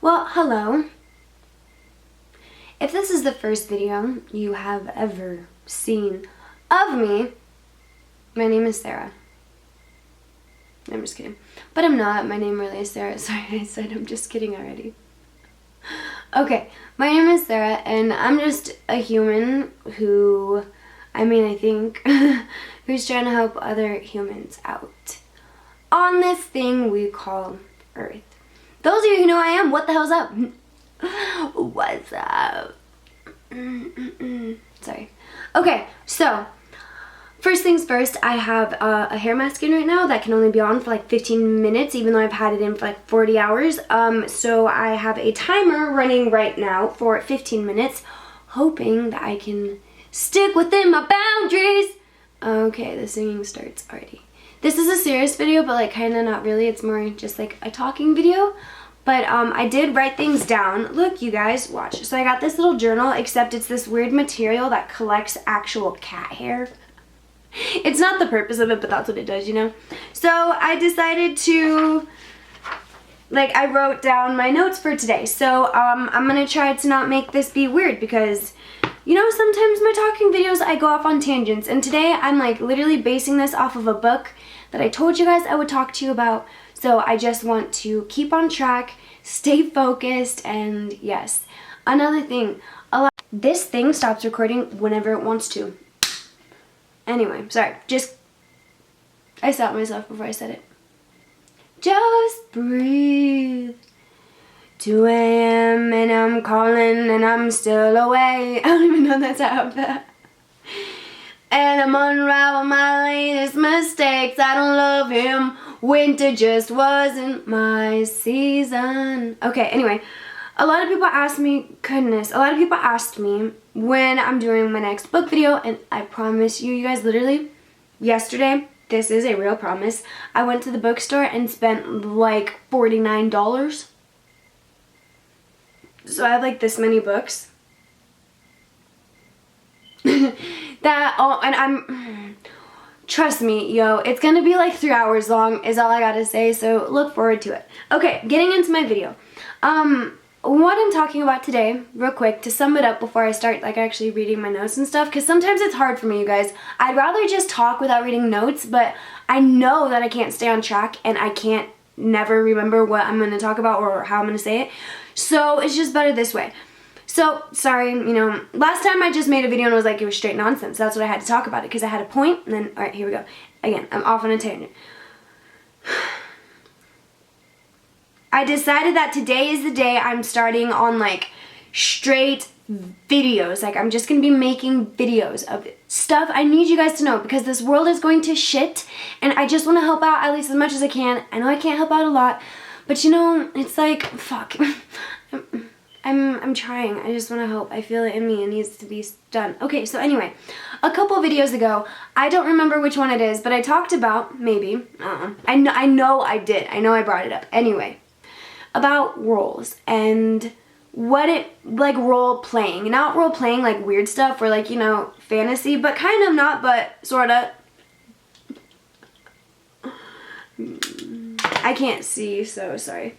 Well, hello. If this is the first video you have ever seen of me, my name is Sarah. I'm just kidding. But I'm not. My name really is Sarah. Sorry, I said I'm just kidding already. Okay, my name is Sarah, and I'm just a human who, I think, who's trying to help other humans out on this thing we call Earth. Those of you who know who I am, what the hell's up? What's up? Sorry. Okay, so first things first, I have a hair mask in right now that can only be on for like 15 minutes, even though I've had it in for like 40 hours. So I have a timer running right now for 15 minutes, hoping that I can stick within my boundaries. Okay, the singing starts already. This is a serious video, but like kind of not really. It's more just like a talking video. But I did write things down. Look, you guys, watch. So I got this little journal, except it's this weird material that collects actual cat hair. It's not the purpose of it, but that's what it does, you know? So I decided to, like, I wrote down my notes for today. So I'm going to try to not make this be weird because, you know, sometimes my talking videos, I go off on tangents. And today I'm, like, literally basing this off of a book that I told you guys I would talk to you about. So I just want to keep on track, stay focused, and yes. Another thing, this thing stops recording whenever it wants to. Anyway, sorry, I stopped myself before I said it. Just breathe. 2 a.m. and I'm calling and I'm still away. I don't even know that's how that. And I'm unraveling my latest mistakes. I don't love him. Winter just wasn't my season. Okay, anyway. A lot of people asked me, goodness, a lot of people asked me when I'm doing my next book video, and I promise you, you guys, literally, yesterday, this is a real promise, I went to the bookstore and spent like $49. So I have like this many books. Trust me, yo, it's gonna be like 3 hours long is all I gotta say, so look forward to it. Okay, getting into my video. What I'm talking about today, real quick, to sum it up before I start like actually reading my notes and stuff, because sometimes it's hard for me, you guys. I'd rather just talk without reading notes, but I know that I can't stay on track and I can't never remember what I'm going to talk about or how I'm going to say it. So it's just better this way. So, sorry, you know, last time I just made a video and it was like, it was straight nonsense. That's what I had to talk about it, because I had a point, and then, alright, here we go. Again, I'm off on a tangent. I decided that today is the day I'm starting on like straight videos. Like I'm just going to be making videos of stuff I need you guys to know, because this world is going to shit and I just want to help out at least as much as I can. I know I can't help out a lot, but you know, it's like, fuck. I'm trying. I just want to help. I feel it in me. It needs to be done. Okay, so anyway, a couple videos ago, I don't remember which one it is, but I talked about, maybe, I know I did. I know I brought it up. Anyway, about roles and what it, like role playing. Not role playing like weird stuff or like, you know, fantasy, but kind of not, but sorta. I can't see, so sorry.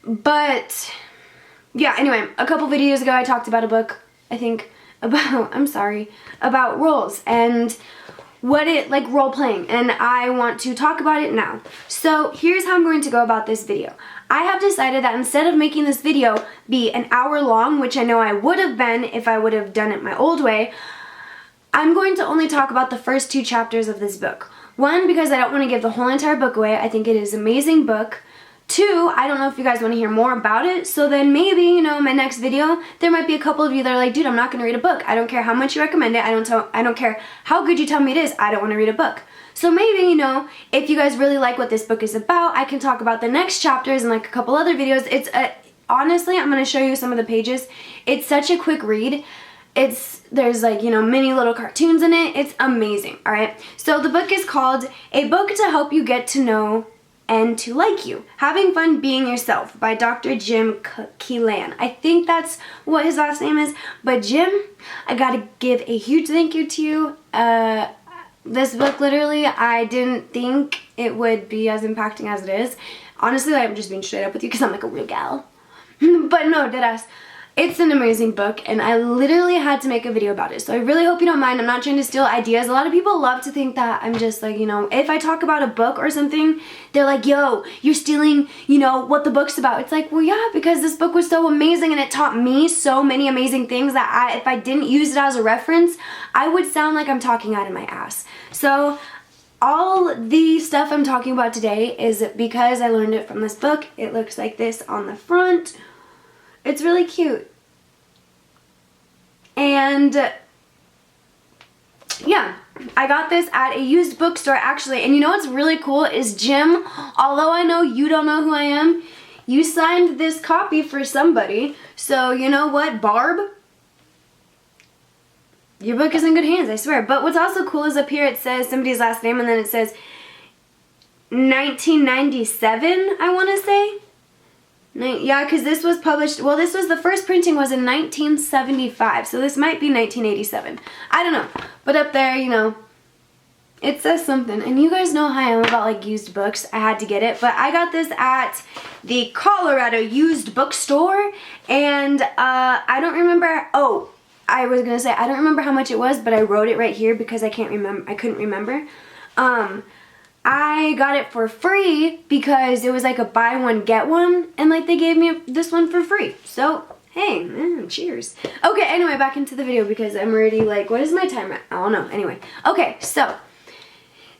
But yeah, anyway, a couple videos ago I talked about a book, I think, about roles and what it, like role playing, and I want to talk about it now. So here's how I'm going to go about this video. I have decided that instead of making this video be an hour long, which I know I would have been if I would have done it my old way, I'm going to only talk about the first 2 chapters of this book. 1, because I don't want to give the whole entire book away. I think it is an amazing book. 2, I don't know if you guys want to hear more about it, so then maybe, you know, my next video, there might be a couple of you that are like, dude, I'm not going to read a book. I don't care how much you recommend it. I don't care how good you tell me it is. I don't want to read a book. So maybe, you know, if you guys really like what this book is about, I can talk about the next chapters and like a couple other videos. It's honestly, I'm going to show you some of the pages. It's such a quick read. There's like, you know, mini little cartoons in it. It's amazing, all right? So the book is called A Book to Help You Get to Know and to Like You. Having Fun Being Yourself by Dr. Jim Keelan. I think that's what his last name is. But Jim, I gotta give a huge thank you to you. This book, literally, I didn't think it would be as impacting as it is. Honestly, like, I'm just being straight up with you because I'm like a real gal. But no, deadass. It's an amazing book, and I literally had to make a video about it. So I really hope you don't mind. I'm not trying to steal ideas. A lot of people love to think that I'm just like, you know, if I talk about a book or something, they're like, yo, you're stealing, you know, what the book's about. It's like, well, yeah, because this book was so amazing and it taught me so many amazing things that if I didn't use it as a reference, I would sound like I'm talking out of my ass. So all the stuff I'm talking about today is because I learned it from this book. It looks like this on the front. It's really cute. And yeah, I got this at a used bookstore actually. And you know what's really cool is Jim, although I know you don't know who I am, you signed this copy for somebody. So you know what, Barb? Your book is in good hands, I swear. But what's also cool is up here it says somebody's last name and then it says 1997, I want to say. Yeah, because this was published, well, this was, the first printing was in 1975, so this might be 1987. I don't know. But up there, you know, it says something. And you guys know how I am about, like, used books. I had to get it. But I got this at the Colorado used bookstore, and I don't remember, oh, I was going to say, I don't remember how much it was, but I wrote it right here because I couldn't remember. I got it for free because it was like a buy one get one, and like they gave me this one for free. So hey, cheers. Okay, anyway, back into the video because I'm already like, what is my timer? I don't know. Anyway, okay, so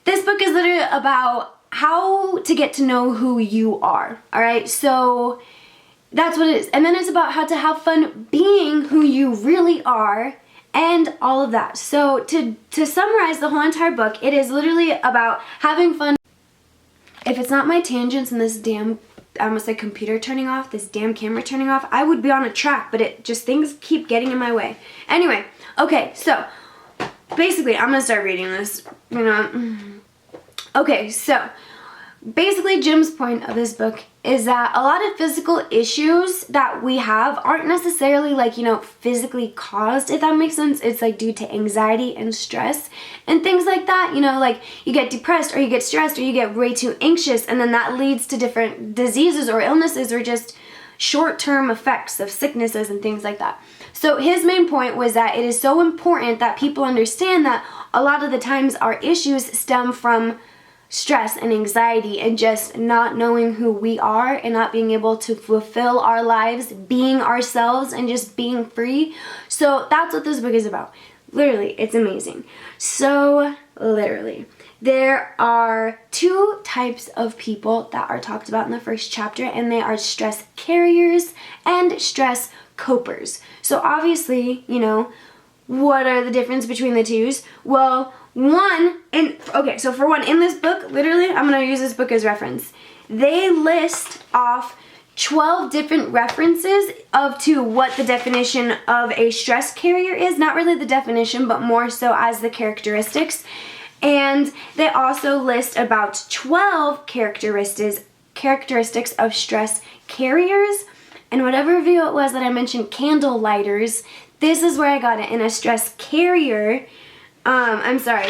this book is literally about how to get to know who you are. All right, so that's what it is, and then it's about how to have fun being who you really are. And all of that. So to summarize the whole entire book, it is literally about having fun. If it's not my tangents and this damn, I almost like computer turning off, this damn camera turning off, I would be on a track, but it just, things keep getting in my way. Anyway, okay, so basically, I'm gonna start reading this, you know. Okay, so basically Jim's point of this book is that a lot of physical issues that we have aren't necessarily like, you know, physically caused, if that makes sense. It's like due to anxiety and stress and things like that, you know, like you get depressed or you get stressed or you get way too anxious, and then that leads to different diseases or illnesses or just short-term effects of sicknesses and things like that. So his main point was that it is so important that people understand that a lot of the times our issues stem from stress and anxiety and just not knowing who we are and not being able to fulfill our lives, being ourselves and just being free. So that's what this book is about. Literally, it's amazing. So literally, there are two types of people that are talked about in the first chapter, and they are stress carriers and stress copers. So obviously, you know, what are the difference between the twos? Well, okay, so for one, in this book, literally, I'm going to use this book as they list off 12 different references to what the definition of a stress carrier is. Not really the definition, but more so as the characteristics. And they also list about 12 characteristics of stress carriers. And whatever video it was that I mentioned, candle lighters, this is where I got it. In a stress carrier, I'm sorry,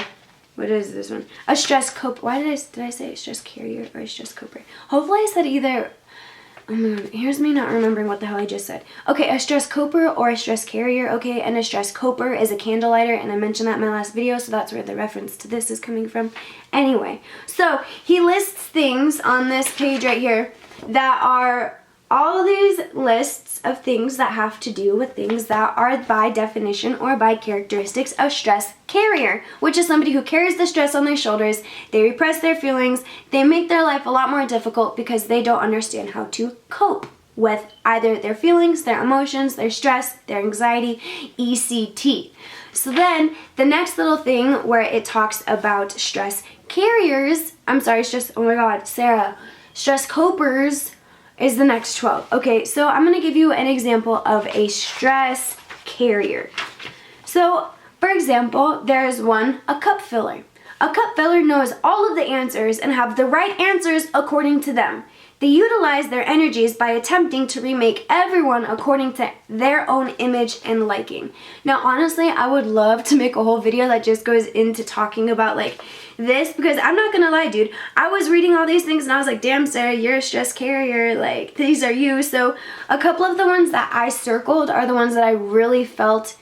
what is this one? A stress coper. Why did I say a stress carrier or a stress coper? Hopefully I said either. Oh my God, here's me not remembering what the hell I just said. Okay, a stress coper or a stress carrier, okay, and a stress coper is a candle lighter, and I mentioned that in my last video, so that's where the reference to this is coming from. Anyway, so he lists things on this page right here that are all these lists of things that have to do with things that are by definition or by characteristics of stress carrier, which is somebody who carries the stress on their shoulders. They repress their feelings. They make their life a lot more difficult because they don't understand how to cope with either their feelings, their emotions, their stress, their anxiety, ECT. So then the next little thing where it talks about stress carriers, oh my God, Sarah, stress copers is the next 12. Okay, so I'm gonna give you an example of a stress carrier. So, for example, there's one, a cup filler. A cup filler knows all of the answers and have the right answers according to them. They utilize their energies by attempting to remake everyone according to their own image and liking. Now, honestly, I would love to make a whole video that just goes into talking about like this, because I'm not gonna lie, dude, I was reading all these things and I was like, damn, Sarah, you're a stress carrier, like these are you. So a couple of the ones that I circled are the ones that I really felt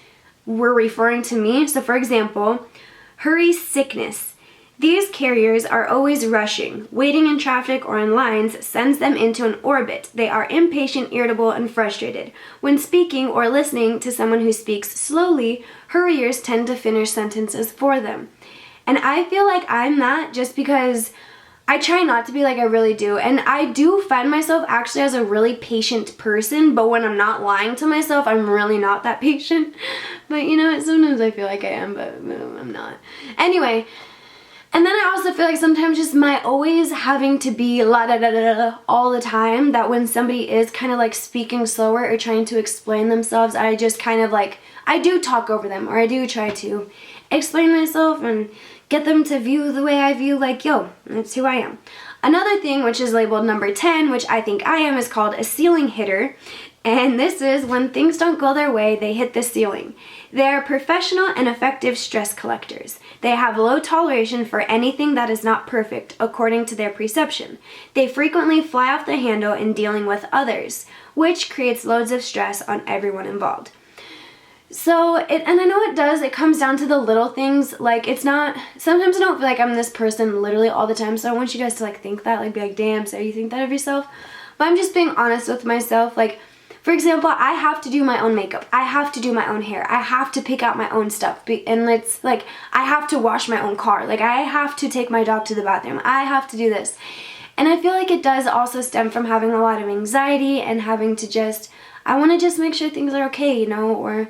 were referring to me. So for example, hurry sickness. These carriers are always rushing. Waiting in traffic or in lines sends them into an orbit. They are impatient, irritable, and frustrated. When speaking or listening to someone who speaks slowly, hurriers tend to finish sentences for them. And I feel like I'm that just because I try not to be, like I really do. And I do find myself actually as a really patient person, but when I'm not lying to myself, I'm really not that patient. But you know, sometimes I feel like I am, but I'm not. Anyway. And then I also feel like sometimes just my always having to be la da da da da all the time, that when somebody is kind of like speaking slower or trying to explain themselves, I just kind of like, I do talk over them, or I do try to explain myself and get them to view the way I view, like, yo, that's who I am. Another thing, which is labeled number 10, which I think I am, is called a ceiling hitter. And this is when things don't go their way, they hit the ceiling. They are professional and effective stress collectors. They have low toleration for anything that is not perfect, according to their perception. They frequently fly off the handle in dealing with others, which creates loads of stress on everyone involved. So, and I know it does, it comes down to the little things, like it's not, sometimes I don't feel like I'm this person literally all the time, so I want you guys to like think that, like be like, damn, so you think that of yourself? But I'm just being honest with myself, like, for example, I have to do my own makeup, I have to do my own hair, I have to pick out my own stuff, and it's like, I have to wash my own car, like I have to take my dog to the bathroom, I have to do this. And I feel like it does also stem from having a lot of anxiety and having to just, I want to just make sure things are okay, you know, or,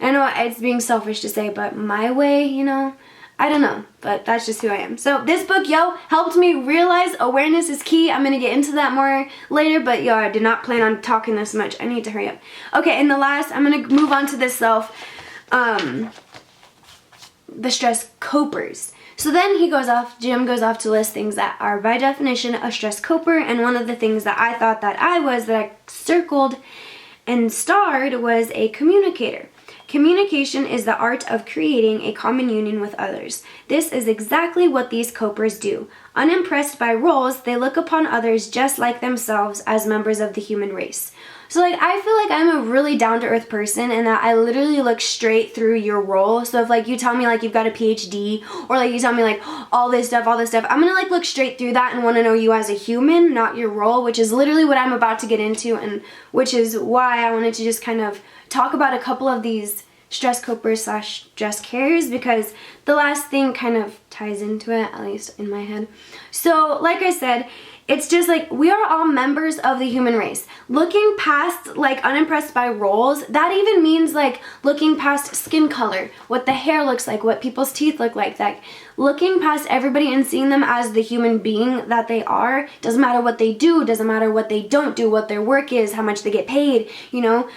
I know it's being selfish to say, but my way, you know, I don't know, but that's just who I am. So this book, yo, helped me realize awareness is key. I'm going to get into that more later, but yo, I did not plan on talking this much. I need to hurry up. Okay, and the last, I'm going to move on to this self, the stress copers. So then he goes off, Jim goes off to list things that are by definition a stress coper, and one of the things that I thought that I was, that I circled and starred, was a communicator. Communication is the art of creating a common union with others. This is exactly what these copers do. Unimpressed by roles, they look upon others just like themselves as members of the human race. So like, I feel like I'm a really down-to-earth person, and that I literally look straight through your role. So if like you tell me like you've got a PhD, or like you tell me like all this stuff, I'm gonna like look straight through that and want to know you as a human, not your role, which is literally what I'm about to get into, and which is why I wanted to just kind of talk about a couple of these stress copers / stress carriers, because the last thing kind of ties into it, at least in my head. So like I said, it's just like, we are all members of the human race. Looking past like unimpressed by roles, that even means like looking past skin color, what the hair looks like, what people's teeth look like, that looking past everybody and seeing them as the human being that they are. Doesn't matter what they do, doesn't matter what they don't do, what their work is, how much they get paid, you know.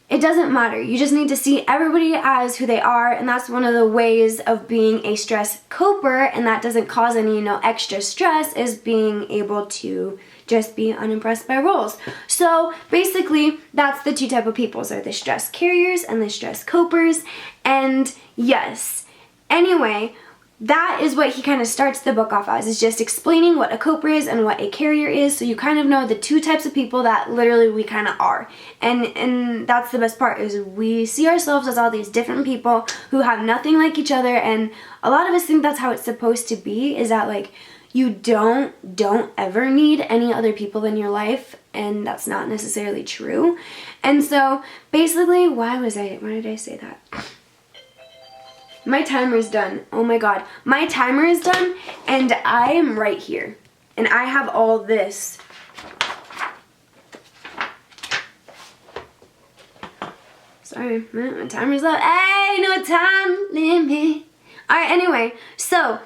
It doesn't matter. You just need to see everybody as who they are, and that's one of the ways of being a stress coper, and that doesn't cause any, you know, extra stress, is being able to just be unimpressed by roles. So basically, that's the two type of people. So the stress carriers and the stress copers. And yes, anyway, that is what he kind of starts the book off as, is just explaining what a coper is and what a carrier is, so you kind of know the two types of people that literally we kind of are. And that's the best part, is we see ourselves as all these different people who have nothing like each other, and a lot of us think that's how it's supposed to be, is that like you don't ever need any other people in your life, and that's not necessarily true. And so basically, why did I say that? My timer is done. Oh my god. My timer is done, and I am right here. And I have all this. Sorry, my timer's up. Hey, no time limit. Alright, anyway, so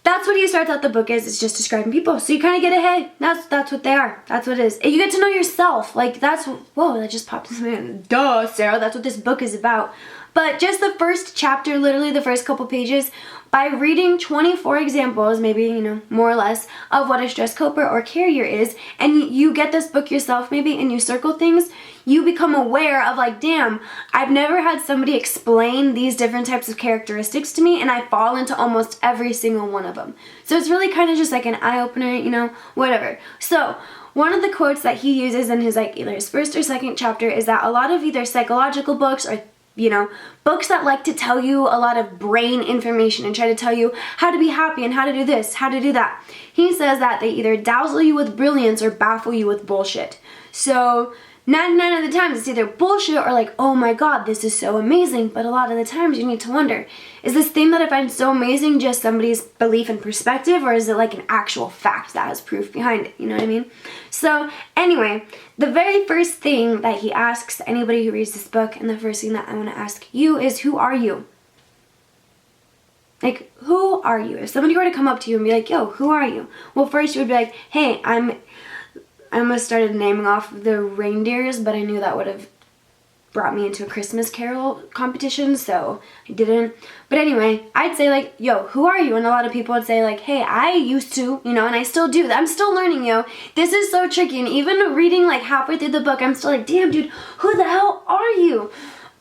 that's what he starts out the book is. It's just describing people. So you kind of get a hey, that's what they are. That's what it is. You get to know yourself. Like that's, whoa, that just popped in my head. Duh, Sarah, that's what this book is about. But just the first chapter, literally the first couple pages, by reading 24 examples, maybe, you know, more or less, of what a stress coper or carrier is, and you get this book yourself maybe, and you circle things, you become aware of like, damn, I've never had somebody explain these different types of characteristics to me, and I fall into almost every single one of them. So it's really kind of just like an eye-opener, you know, whatever. So one of the quotes that he uses in his like either his first or second chapter is that a lot of either psychological books or, you know, books that like to tell you a lot of brain information and try to tell you how to be happy and how to do this, how to do that. He says that they either dazzle you with brilliance or baffle you with bullshit. So 99 of the times it's either bullshit or like, oh my god, this is so amazing. But a lot of the times you need to wonder, is this thing that I find so amazing just somebody's belief and perspective, or is it like an actual fact that has proof behind it? You know what I mean? So anyway, the very first thing that he asks anybody who reads this book, and the first thing that I want to ask you is, who are you? Like, who are you? If somebody were to come up to you and be like, yo, who are you? Well, first you would be like, hey, I almost started naming off the reindeers, but I knew that would have brought me into a Christmas Carol competition, so I didn't. But anyway, I'd say like, yo, who are you? And a lot of people would say like, hey, I used to, you know, and I still do. I'm still learning, yo. This is so tricky, and even reading like halfway through the book, I'm still like, damn, dude, who the hell are you?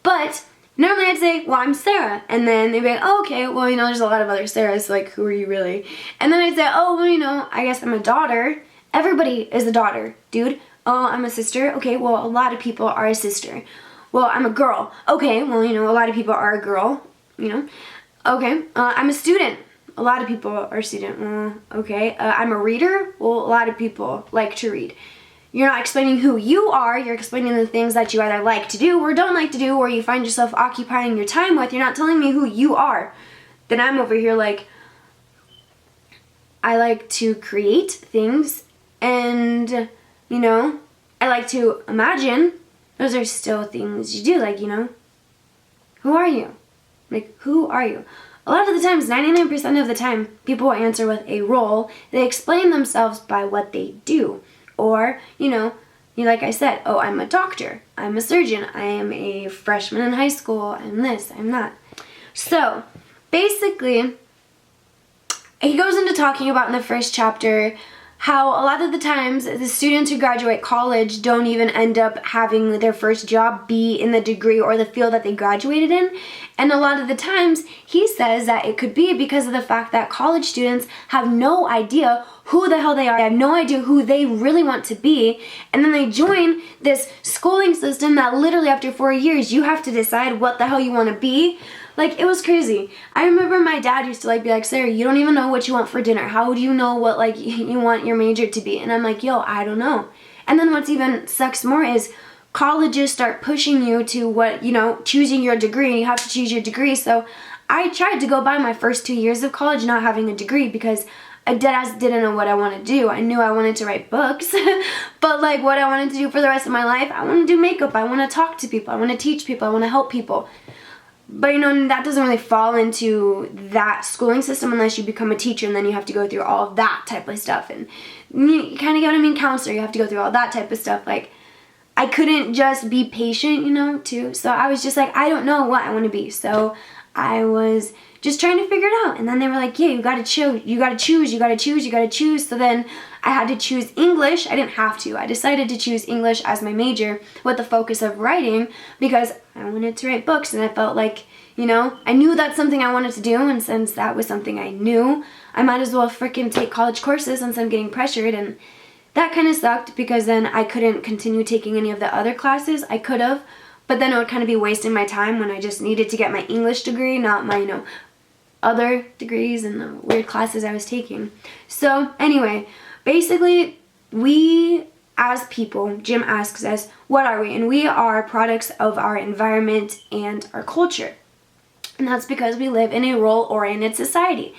But normally I'd say, well, I'm Sarah. And then they'd be like, oh, okay, well, you know, there's a lot of other Sarahs, so like, who are you really? And then I'd say, oh, well, you know, I guess I'm a daughter. Everybody is a daughter, dude. Oh, I'm a sister. Okay, well, a lot of people are a sister. Well, I'm a girl. Okay, well, you know, a lot of people are a girl, you know. Okay, I'm a student. A lot of people are a student. Okay, I'm a reader. Well, a lot of people like to read. You're not explaining who you are. You're explaining the things that you either like to do or don't like to do, or you find yourself occupying your time with. You're not telling me who you are. Then I'm over here like, I like to create things. And, you know, I like to imagine. Those are still things you do, like, you know, who are you? Like, who are you? A lot of the times, 99% of the time, people will answer with a role. They explain themselves by what they do. Or, you know, like I said, oh, I'm a doctor, I'm a surgeon, I am a freshman in high school, I'm this, I'm that. So, basically, he goes into talking about in the first chapter how a lot of the times the students who graduate college don't even end up having their first job be in the degree or the field that they graduated in. And a lot of the times he says that it could be because of the fact that college students have no idea who the hell they are. They have no idea who they really want to be. And then they join this schooling system that literally after 4 years you have to decide what the hell you want to be. Like, it was crazy. I remember my dad used to like be like, Sarah, you don't even know what you want for dinner. How would you know what like you want your major to be? And I'm like, yo, I don't know. And then what's even sucks more is colleges start pushing you to what, you know, choosing your degree, and you have to choose your degree. So I tried to go by my first 2 years of college not having a degree because I deadass didn't know what I wanted to do. I knew I wanted to write books, but like what I wanted to do for the rest of my life, I want to do makeup, I want to talk to people, I want to teach people, I want to help people. But you know, that doesn't really fall into that schooling system unless you become a teacher, and then you have to go through all of that type of stuff. And you kind of get what I mean, counselor, you have to go through all that type of stuff. Like, I couldn't just be patient, you know, too. So I was just like, I don't know what I want to be. So I was just trying to figure it out. And then they were like, yeah, you gotta choose, you gotta choose, you gotta choose, you gotta choose. So then I had to choose English. I didn't have to. I decided to choose English as my major with the focus of writing because I wanted to write books, and I felt like, you know, I knew that's something I wanted to do, and since that was something I knew, I might as well freaking take college courses since I'm getting pressured. And that kind of sucked because then I couldn't continue taking any of the other classes. I could have, but then it would kind of be wasting my time when I just needed to get my English degree, not my, you know, other degrees and the weird classes I was taking. So anyway, basically, we as people, Jim asks us, what are we? And we are products of our environment and our culture. And that's because we live in a role-oriented society.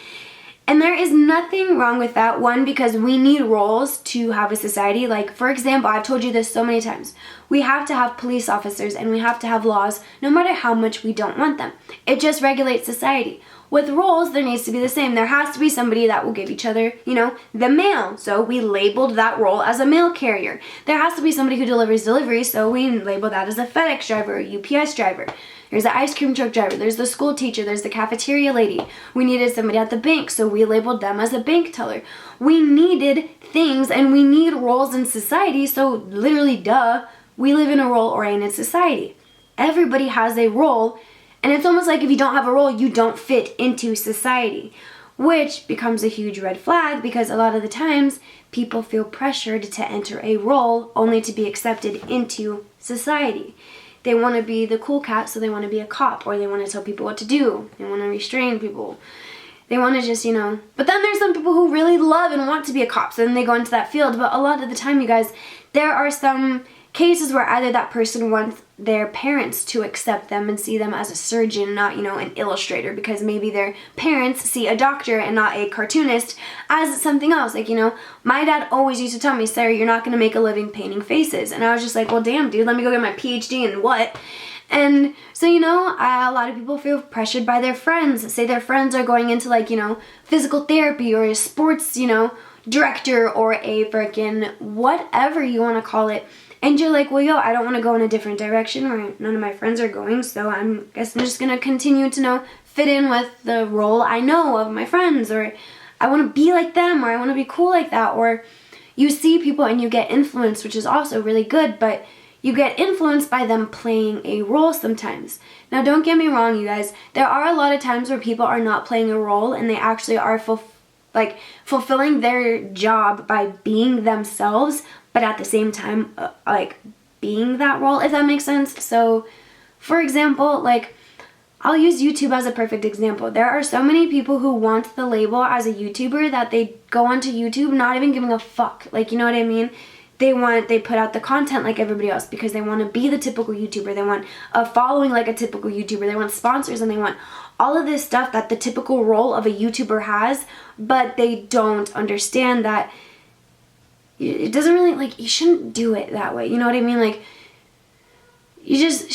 And there is nothing wrong with that. One, because we need roles to have a society. Like, for example, I've told you this so many times. We have to have police officers and we have to have laws no matter how much we don't want them. It just regulates society. With roles, there needs to be the same. There has to be somebody that will give each other, you know, the mail. So we labeled that role as a mail carrier. There has to be somebody who delivers deliveries, so we label that as a FedEx driver or UPS driver. there's the ice cream truck driver, there's the school teacher, there's the cafeteria lady. We needed somebody at the bank, so we labeled them as a bank teller. We needed things, and we need roles in society, so literally, duh, we live in a role-oriented society. Everybody has a role, and it's almost like if you don't have a role, you don't fit into society, which becomes a huge red flag because a lot of the times people feel pressured to enter a role only to be accepted into society. They want to be the cool cat, so they want to be a cop, or they want to tell people what to do. They want to restrain people. They want to just, But then there's some people who really love and want to be a cop, so then they go into that field. But a lot of the time, you guys, there are some cases where either that person wants their parents to accept them and see them as a surgeon, not, an illustrator, because maybe their parents see a doctor and not a cartoonist as something else. Like, my dad always used to tell me, Sarah, you're not going to make a living painting faces. And I was just like, well, damn, dude, let me go get my PhD in what? And so, a lot of people feel pressured by their friends. Say their friends are going into, like, physical therapy or a sports, director or a freaking whatever you want to call it. And you're like, well, yo, I don't want to go in a different direction where none of my friends are going, so I guess I'm just going to continue to, fit in with the role I know of my friends, or I want to be like them, or I want to be cool like that, or you see people and you get influenced, which is also really good, but you get influenced by them playing a role sometimes. Now, don't get me wrong, you guys. There are a lot of times where people are not playing a role and they actually are fulfilling their job by being themselves, but at the same time, being that role, if that makes sense. So, for example, I'll use YouTube as a perfect example. There are so many people who want the label as a YouTuber that they go onto YouTube not even giving a fuck. You know what I mean? They put out the content like everybody else because they want to be the typical YouTuber. They want a following like a typical YouTuber. They want sponsors, and they want all of this stuff that the typical role of a YouTuber has, but they don't understand that it doesn't really, you shouldn't do it that way. You know what I mean? You just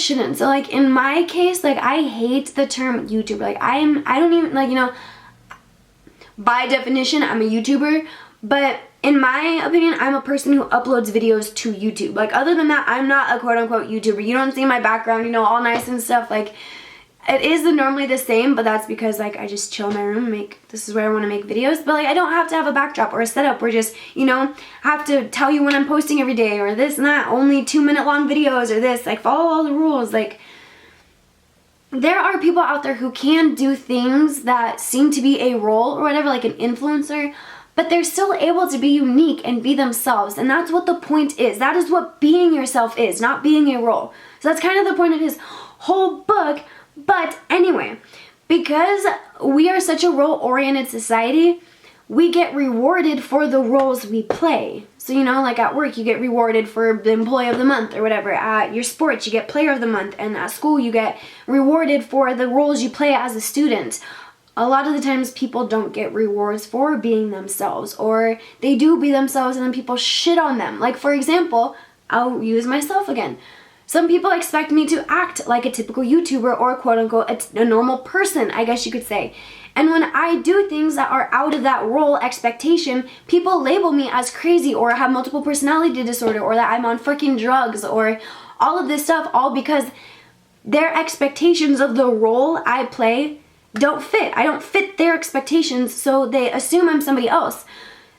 shouldn't. So, in my case, I hate the term YouTuber. I don't even, by definition, I'm a YouTuber, but in my opinion, I'm a person who uploads videos to YouTube. Other than that, I'm not a quote-unquote YouTuber. You don't see my background, all nice and stuff. It is normally the same, but that's because, I just chill in my room and this is where I want to make videos. But, I don't have to have a backdrop or a setup or just, have to tell you when I'm posting every day or this and that. Only 2-minute long videos or this. Follow all the rules. There are people out there who can do things that seem to be a role or whatever, like an influencer, but they're still able to be unique and be themselves. And that's what the point is. That is what being yourself is, not being a role. So that's kind of the point of his whole book. But anyway, because we are such a role-oriented society, we get rewarded for the roles we play. So, at work, you get rewarded for the employee of the month or whatever. At your sports, you get player of the month. And at school, you get rewarded for the roles you play as a student. A lot of the times, people don't get rewards for being themselves. Or they do be themselves and then people shit on them. For example, I'll use myself again. Some people expect me to act like a typical YouTuber or quote-unquote a normal person, I guess you could say. And when I do things that are out of that role expectation, people label me as crazy or have multiple personality disorder or that I'm on freaking drugs or all of this stuff, all because their expectations of the role I play don't fit. I don't fit their expectations, so they assume I'm somebody else.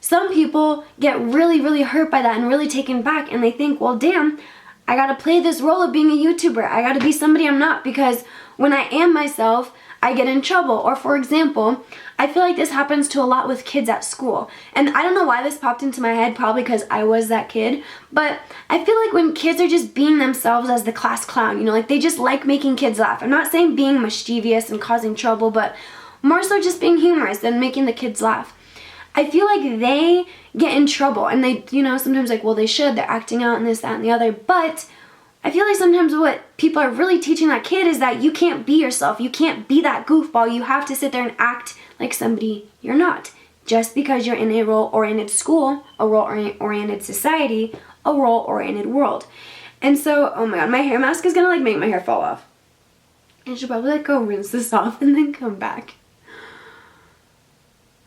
Some people get really, really hurt by that and really taken back, and they think, well, damn, I gotta play this role of being a YouTuber. I gotta be somebody I'm not, because when I am myself, I get in trouble. Or for example, I feel like this happens to a lot with kids at school. And I don't know why this popped into my head, probably because I was that kid. But I feel like when kids are just being themselves as the class clown, they just like making kids laugh. I'm not saying being mischievous and causing trouble, but more so just being humorous and making the kids laugh. I feel like they get in trouble, and they, sometimes well, they should, they're acting out and this, that, and the other, but I feel like sometimes what people are really teaching that kid is that you can't be yourself, you can't be that goofball, you have to sit there and act like somebody you're not, just because you're in a role-oriented school, a role-oriented society, a role-oriented world. And so, oh my god, my hair mask is gonna make my hair fall off. I should probably go rinse this off and then come back.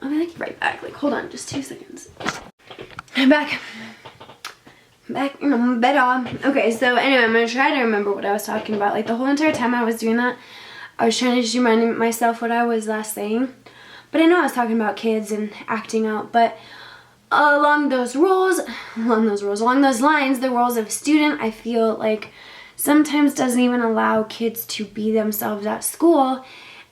I'll be right back. Hold on, just 2 seconds. I'm back. back in bed. Okay, so anyway, I'm gonna try to remember what I was talking about. Like the whole entire time I was doing that, I was trying to just remind myself what I was last saying. But I know I was talking about kids and acting out, but along those lines, the roles of student, I feel like sometimes doesn't even allow kids to be themselves at school.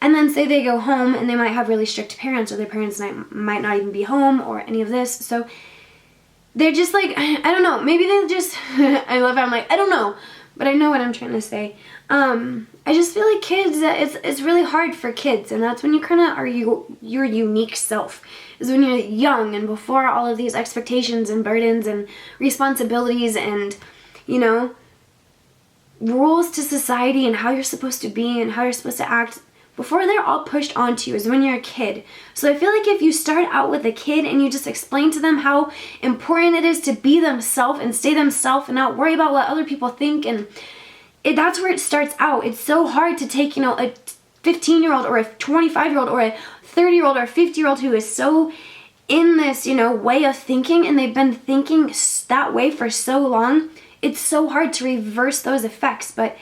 And then say they go home and they might have really strict parents, or their parents might not even be home, or any of this. So they're just like, I don't know, maybe they just, I love how I'm like, I don't know, but I know what I'm trying to say. I just feel like kids, it's really hard for kids, and that's when you kind of are your unique self, is when you're young and before all of these expectations and burdens and responsibilities and, you know, rules to society and how you're supposed to be and how you're supposed to act, before they're all pushed onto you, is when you're a kid. So I feel like if you start out with a kid and you just explain to them how important it is to be themselves and stay themselves and not worry about what other people think, and that's where it starts out. It's so hard to take, you know, a 15-year-old or a 25-year-old or a 30-year-old or a 50-year-old who is so in this, you know, way of thinking, and they've been thinking that way for so long. It's so hard to reverse those effects. But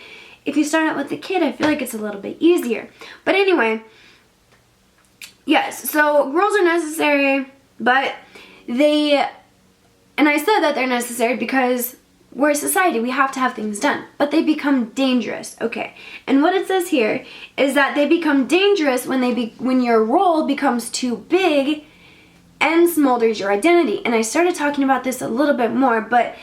if you start out with a kid, I feel like it's a little bit easier. But anyway, yes, so rules are necessary, but and I said that they're necessary because we're a society, we have to have things done, but they become dangerous. Okay, and what it says here is that they become dangerous when your role becomes too big and smolders your identity. And I started talking about this a little bit more, but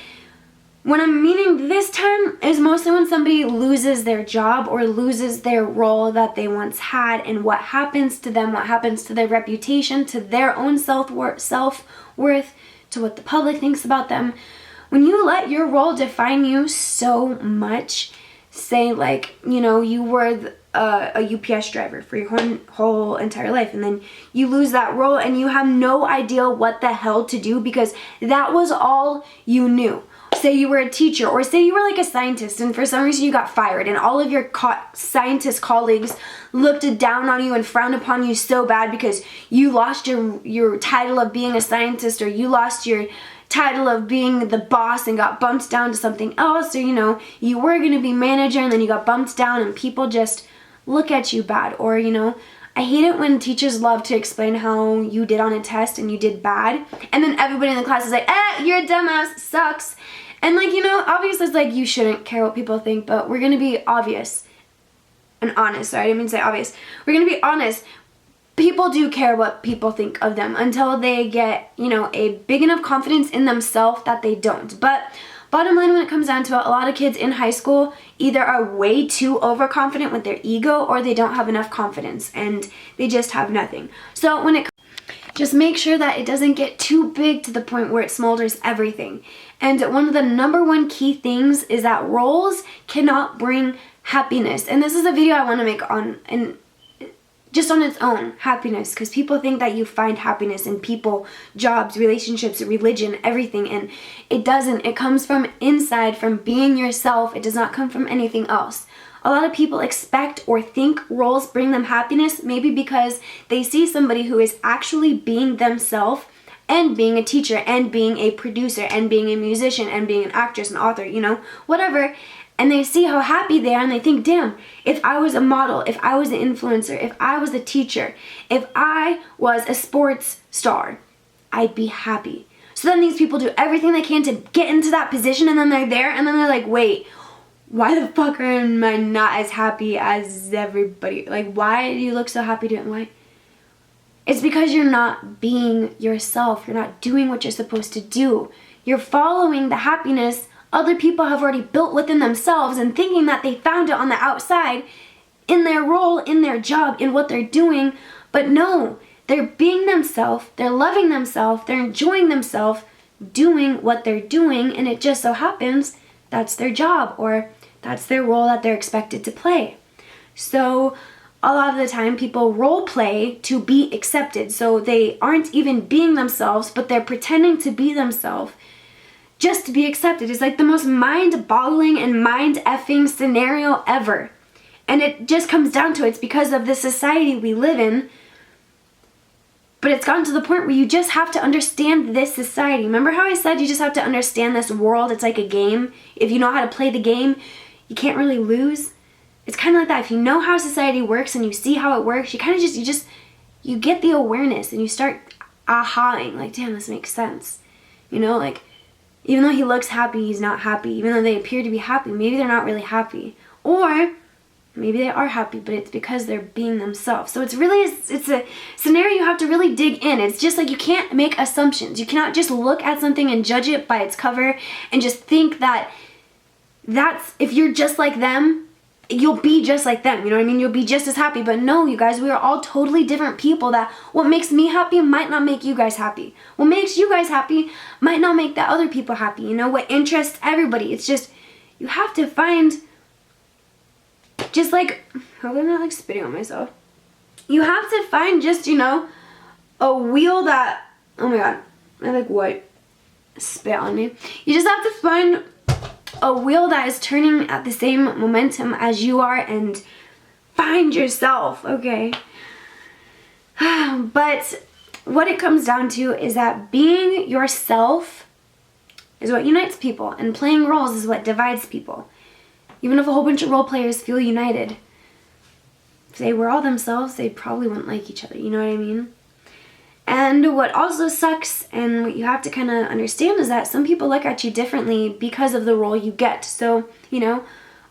what I'm meaning this time is mostly when somebody loses their job or loses their role that they once had, and what happens to them, what happens to their reputation, to their own self-worth, to what the public thinks about them. When you let your role define you so much, say like, you know, you were a UPS driver for your whole entire life, and then you lose that role and you have no idea what the hell to do because that was all you knew. Say you were a teacher, or say you were like a scientist and for some reason you got fired, and all of your scientist colleagues looked down on you and frowned upon you so bad because you lost your title of being a scientist, or you lost your title of being the boss and got bumped down to something else, or, you know, you were going to be manager and then you got bumped down and people just look at you bad. Or, you know, I hate it when teachers love to explain how you did on a test and you did bad, and then everybody in the class is like, you're a dumbass, sucks. And like, you know, obviously it's like you shouldn't care what people think, but we're gonna be obvious and honest. Sorry, I didn't mean to say obvious. We're gonna be honest. People do care what people think of them until they get, you know, a big enough confidence in themselves that they don't. But bottom line, when it comes down to it, a lot of kids in high school either are way too overconfident with their ego, or they don't have enough confidence and they just have nothing. So when it just make sure that it doesn't get too big to the point where it smolders everything. And one of the #1 key things is that roles cannot bring happiness. And this is a video I want to make on, and just on its own, happiness, because people think that you find happiness in people, jobs, relationships, religion, everything, and it doesn't. It comes from inside, from being yourself. It does not come from anything else. A lot of people expect or think roles bring them happiness, maybe because they see somebody who is actually being themselves, and being a teacher, and being a producer, and being a musician, and being an actress, an author, you know, whatever. And they see how happy they are, and they think, damn, if I was a model, if I was an influencer, if I was a teacher, if I was a sports star, I'd be happy. So then these people do everything they can to get into that position, and then they're there, and then they're like, wait, why the fuck am I not as happy as everybody? Like, why do you look so happy doing why? It's because you're not being yourself. You're not doing what you're supposed to do. You're following the happiness other people have already built within themselves and thinking that they found it on the outside in their role, in their job, in what they're doing. But no, they're being themselves, they're loving themselves, they're enjoying themselves, doing what they're doing, and it just so happens that's their job, or that's their role that they're expected to play. So a lot of the time people role play to be accepted. So they aren't even being themselves, but they're pretending to be themselves just to be accepted. It's like the most mind-boggling and mind-effing scenario ever. And it just comes down to it's because of the society we live in. But it's gotten to the point where you just have to understand this society. Remember how I said you just have to understand this world? It's like a game. If you know how to play the game, you can't really lose. It's kind of like that. If you know how society works and you see how it works, you kind of you get the awareness and you start ahaing, like, damn, this makes sense. You know, like, even though he looks happy, he's not happy. Even though they appear to be happy, maybe they're not really happy. Or maybe they are happy, but it's because they're being themselves. So it's a scenario you have to really dig in. It's just like you can't make assumptions. You cannot just look at something and judge it by its cover and just think that if you're just like them, you'll be just like them. You know what I mean? You'll be just as happy. But no, you guys, we are all totally different people. That what makes me happy might not make you guys happy. What makes you guys happy might not make the other people happy. You know, what interests everybody. It's just, you have to find, just like, how am I not like spitting on myself? You have to find just, you know, a wheel that, oh my god, I like what? Spit on me. You just have to find a wheel that is turning at the same momentum as you are and find yourself, okay? But what it comes down to is that being yourself is what unites people, and playing roles is what divides people. Even if a whole bunch of role players feel united, if they were all themselves, they probably wouldn't like each other, you know what I mean? And what also sucks, and what you have to kind of understand, is that some people look at you differently because of the role you get. So, you know,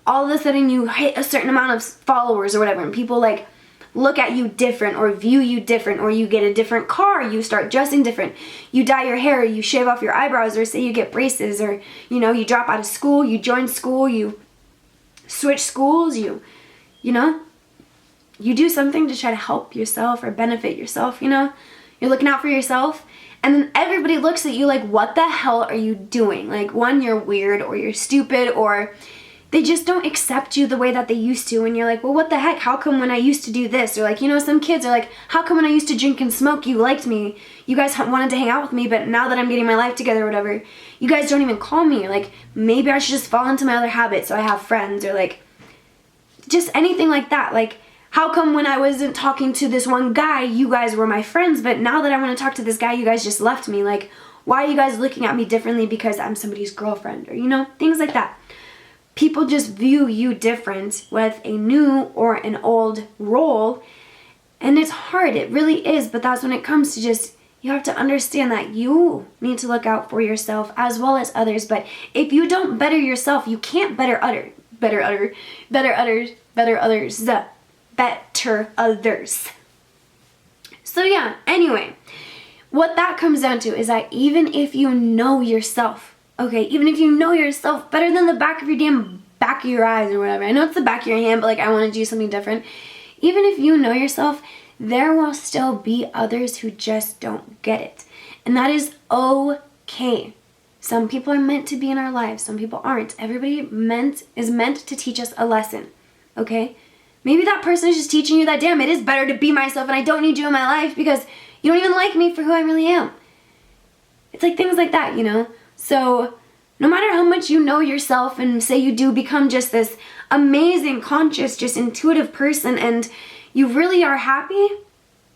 all of a sudden you hit a certain amount of followers or whatever, and people like look at you different or view you different, or you get a different car, you start dressing different, you dye your hair, you shave off your eyebrows, or say you get braces, or, you know, you drop out of school, you join school, you switch schools, you know, you do something to try to help yourself or benefit yourself, you know? You're looking out for yourself, and then everybody looks at you like, what the hell are you doing? Like, one, you're weird, or you're stupid, or they just don't accept you the way that they used to, and you're like, well, what the heck? How come when I used to do this? Or like, you know, some kids are like, how come when I used to drink and smoke, you liked me? You guys wanted to hang out with me, but now that I'm getting my life together or whatever, you guys don't even call me. Or like, maybe I should just fall into my other habits so I have friends, or like, just anything like that. Like, how come when I wasn't talking to this one guy, you guys were my friends, but now that I want to talk to this guy, you guys just left me? Like, why are you guys looking at me differently because I'm somebody's girlfriend? Or, you know, things like that. People just view you different with a new or an old role, and it's hard. It really is, but that's when it comes to just, you have to understand that you need to look out for yourself as well as others. But if you don't better yourself, you can't better others. So yeah, anyway, what that comes down to is that even if you know yourself, okay, even if you know yourself better than the back of your eyes or whatever, I know it's the back of your hand, but like, I want to do something different. Even if you know yourself, there will still be others who just don't get it, and that is okay. Some people are meant to be in our lives, some people aren't. Everybody is meant to teach us a lesson, okay? Maybe that person is just teaching you that, damn, it is better to be myself and I don't need you in my life because you don't even like me for who I really am. It's like things like that, you know? So no matter how much you know yourself and say you do become just this amazing, conscious, just intuitive person, and you really are happy,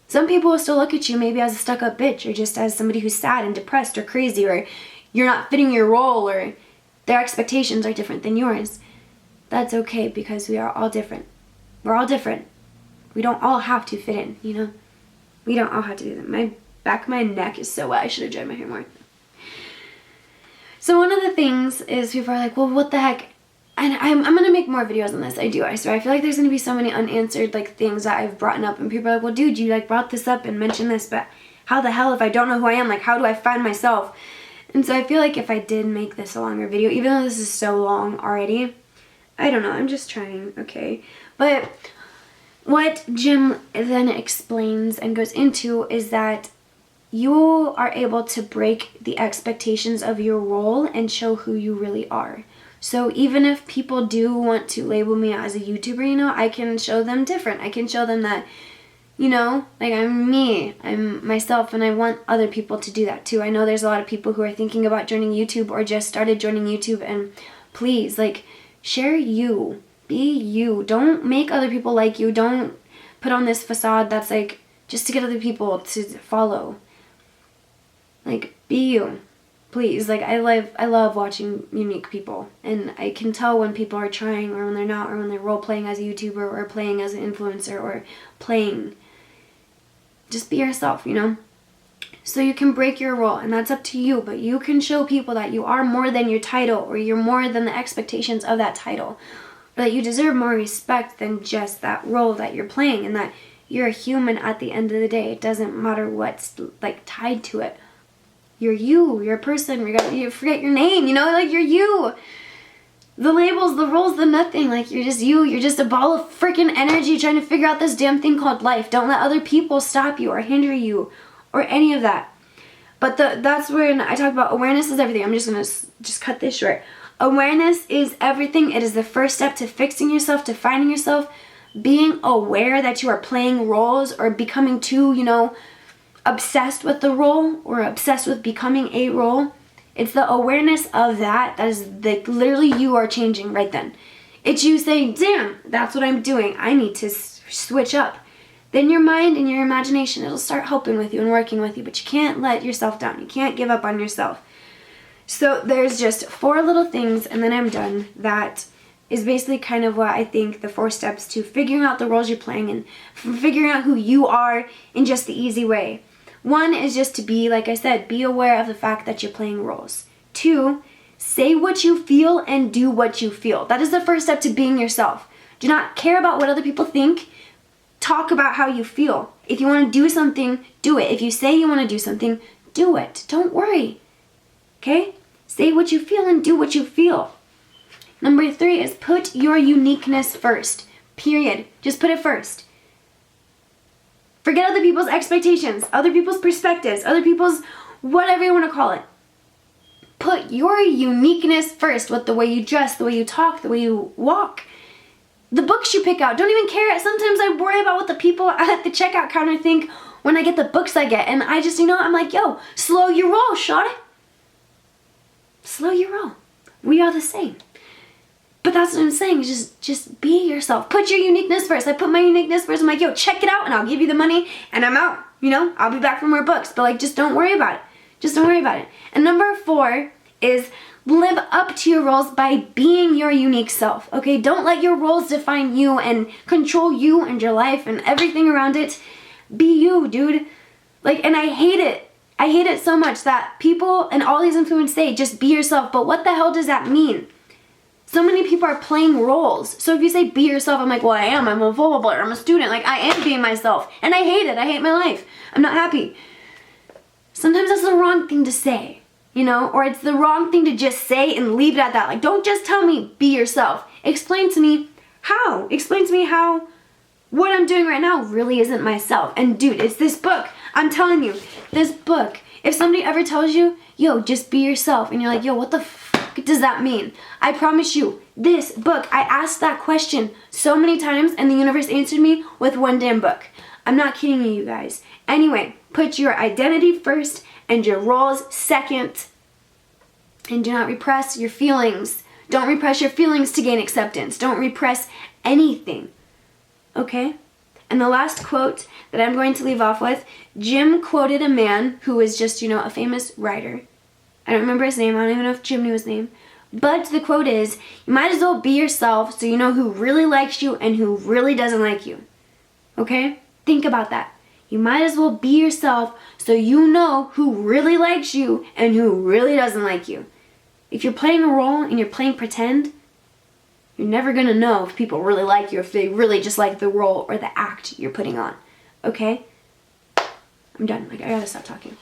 some people will still look at you maybe as a stuck-up bitch, or just as somebody who's sad and depressed or crazy, or you're not fitting your role, or their expectations are different than yours. That's okay, because we are all different. We're all different. We don't all have to fit in, you know? We don't all have to do that. My back of my neck is so wet. I should have dyed my hair more. So one of the things is people are like, well, what the heck? And I'm going to make more videos on this. I swear. I feel like there's going to be so many unanswered like things that I've brought up. And people are like, well, dude, you like brought this up and mentioned this, but how the hell if I don't know who I am? Like, how do I find myself? And so I feel like if I did make this a longer video, even though this is so long already, I don't know. I'm just trying, okay? But what Jim then explains and goes into is that you are able to break the expectations of your role and show who you really are. So even if people do want to label me as a YouTuber, you know, I can show them different. I can show them that, you know, like I'm me, I'm myself, and I want other people to do that too. I know there's a lot of people who are thinking about joining YouTube or just started joining YouTube, and please, like, share you. Be you. Don't make other people like you. Don't put on this facade that's like just to get other people to follow. Like, be you. Please. Like, I love watching unique people. And I can tell when people are trying or when they're not, or when they're role-playing as a YouTuber or playing as an influencer or playing. Just be yourself, you know? So you can break your role, and that's up to you, but you can show people that you are more than your title, or you're more than the expectations of that title, or that you deserve more respect than just that role that you're playing, and that you're a human at the end of the day. It doesn't matter what's like tied to it. You're you, you're a person, you forget your name, you know, like you're you. The labels, the roles, the nothing, like you're just you, you're just a ball of freaking energy trying to figure out this damn thing called life. Don't let other people stop you or hinder you or any of that. But that's when I talk about awareness is everything. I'm just going to cut this short. Awareness is everything. It is the first step to fixing yourself, to finding yourself, being aware that you are playing roles or becoming too, you know, obsessed with the role or obsessed with becoming a role. It's the awareness of that is literally you are changing right then. It's you saying, damn, that's what I'm doing. I need to switch up. Then your mind and your imagination, it'll start helping with you and working with you, but you can't let yourself down. You can't give up on yourself. So there's just 4 little things, and then I'm done. That is basically kind of what I think the 4 steps to figuring out the roles you're playing and figuring out who you are in just the easy way. 1 is just to be, like I said, be aware of the fact that you're playing roles. 2, say what you feel and do what you feel. That is the first step to being yourself. Do not care about what other people think. Talk about how you feel. If you want to do something, do it. If you say you want to do something, do it. Don't worry. Okay? Say what you feel and do what you feel. Number 3 is put your uniqueness first. Period. Just put it first. Forget other people's expectations, other people's perspectives, other people's whatever you want to call it. Put your uniqueness first with the way you dress, the way you talk, the way you walk. The books you pick out, don't even care. Sometimes I worry about what the people at the checkout counter think when I get the books I get. And I just, you know, I'm like, yo, slow your roll, shawty. Slow your roll. We are the same. But that's what I'm saying, just be yourself. Put your uniqueness first. I put my uniqueness first. I'm like, yo, check it out and I'll give you the money and I'm out. You know, I'll be back for more books. But like, just don't worry about it. Just don't worry about it. And number 4 is live up to your roles by being your unique self, okay? Don't let your roles define you and control you and your life and everything around it. Be you, dude. Like, and I hate it. I hate it so much that people and all these influencers say, just be yourself. But what the hell does that mean? So many people are playing roles. So if you say be yourself, I'm like, well, I am. I'm a football player. I'm a student. Like, I am being myself. And I hate it. I hate my life. I'm not happy. Sometimes that's the wrong thing to say. You know, or it's the wrong thing to just say and leave it at that. Like, don't just tell me, be yourself. Explain to me how. Explain to me how what I'm doing right now really isn't myself. And dude, it's this book. I'm telling you, this book. If somebody ever tells you, yo, just be yourself, and you're like, yo, what the fuck does that mean? I promise you, this book, I asked that question so many times, and the universe answered me with one damn book. I'm not kidding you guys. Anyway, put your identity first and your roles second. And do not repress your feelings. Don't repress your feelings to gain acceptance. Don't repress anything. Okay? And the last quote that I'm going to leave off with, Jim quoted a man who was just, you know, a famous writer. I don't remember his name. I don't even know if Jim knew his name. But the quote is, you might as well be yourself so you know who really likes you and who really doesn't like you. Okay? Think about that. You might as well be yourself so you know who really likes you and who really doesn't like you. If you're playing a role and you're playing pretend, you're never going to know if people really like you, if they really just like the role or the act you're putting on. Okay? I'm done. Like, I gotta stop talking.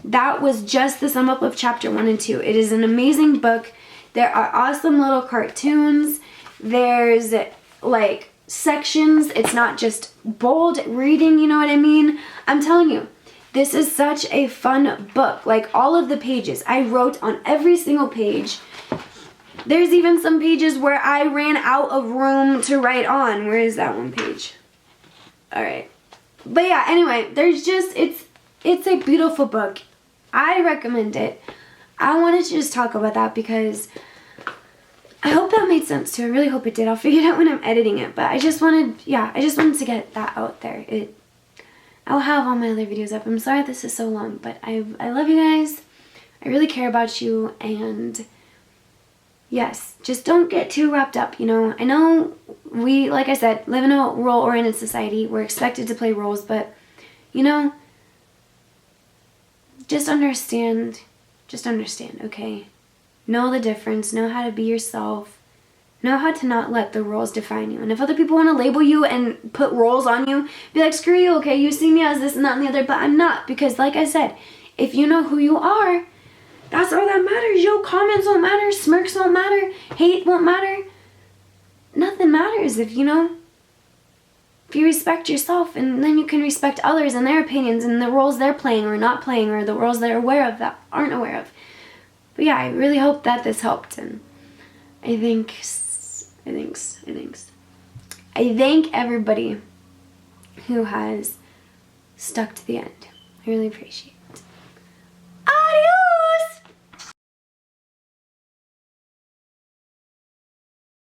That was just the sum up of chapter 1 and 2. It is an amazing book. There are awesome little cartoons. There's, like, sections. It's not just bold reading, you know what I mean? I'm telling you, this is such a fun book. Like, all of the pages, I wrote on every single page. There's even some pages where I ran out of room to write on. Where is that one page? Alright. But yeah, anyway, there's just, it's a beautiful book. I recommend it. I wanted to just talk about that because I hope that made sense too. I really hope it did. I'll figure it out when I'm editing it. But I just wanted to get that out there. I'll have all my other videos up. I'm sorry this is so long, but I love you guys. I really care about you, and yes, just don't get too wrapped up, you know. I know we, like I said, live in a role-oriented society. We're expected to play roles, but, you know, just understand, okay? Know the difference, know how to be yourself, know how to not let the roles define you. And if other people want to label you and put roles on you, be like, screw you, okay? You see me as this and that and the other, but I'm not, because like I said, if you know who you are, that's all that matters, yo. Comments won't matter, smirks won't matter, hate won't matter. Nothing matters if, you know, if you respect yourself, and then you can respect others and their opinions and the roles they're playing or not playing, or the roles they're aware of that aren't aware of. But yeah, I really hope that this helped, and I thank everybody who has stuck to the end. I really appreciate it.